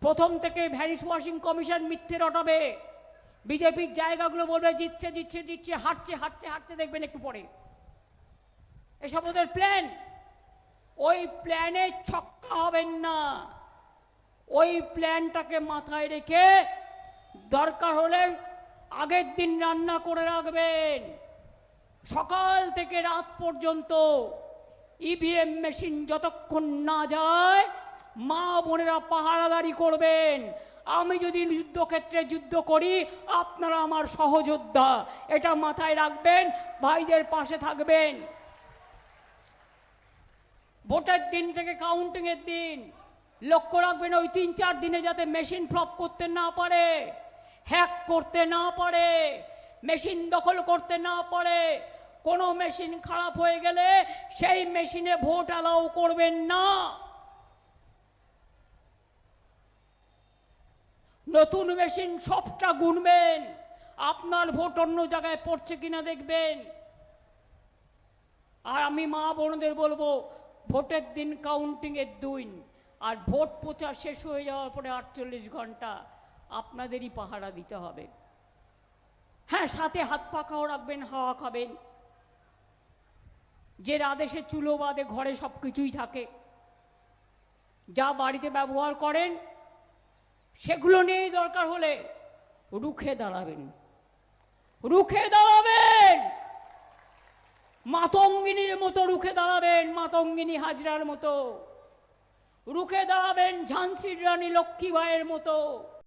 প্রথম থেকে vanish washing commission মিথ্যে রটাবে, বিজেপির জায়গাগুলো বলবে জিতছে জিতছে জিতছে, হাঁটছে হাঁটছে হাঁটছে, দেখবেন একটু পরে। এসব ওদের প্ল্যান। ওই প্ল্যানে ছক্কা হবেন না। ওই প্ল্যানটাকে মাথায় রেখে দরকার হলে আগের দিন রান্না করে রাখবেন, সকাল থেকে রাত পর্যন্ত ইভিএম মেশিন যতক্ষণ না যায় মা বোনেরা পাহারাদারি করবেন। আমি যদি যুদ্ধক্ষেত্রে যুদ্ধ করি, আপনারা আমার সহযোদ্ধা, এটা মাথায় রাখবেন, ভাইদের পাশে থাকবেন। ভোটের দিন থেকে কাউন্টিং এর দিন লক্ষ্য রাখবেন, ওই 3-4 দিনে যাতে মেশিন ফ্লপ করতে না পারে, হ্যাক করতে না পারে, মেশিন দখল করতে না পারে। কোনো মেশিন খারাপ হয়ে গেলে সেই মেশিনে ভোট অ্যালাউ করবেন না। নতুন মেশিন সবটা গুনবেন, আপনার ভোট অন্য জায়গায় পড়ছে কিনা দেখবেন। আর আমি মা বোনদের বলবো, ভোটের দিন কাউন্টিং এর দিন আর ভোট প্রচার শেষ হয়ে যাওয়ার পরে 48 ঘন্টা আপনাদেরই পাহারা দিতে হবে। হ্যাঁ, সাথে হাত পাখাও রাখবেন, হাওয়া খাবেন। যে আদেশে চুলো বাদে ঘরে সব কিছুই থাকে, যা বাড়িতে ব্যবহার করেন সেগুলো নিয়েই দরকার হলে রুখে দাঁড়াবেন, রুখে দাঁড়াবেন, মাতঙ্গিনীর মতো রুখে দাঁড়াবেন, মাতঙ্গিনী হাজরার মতো রুখে দাঁড়াবেন, ঝাঁসির রানী লক্ষ্মীবাইয়ের মতো।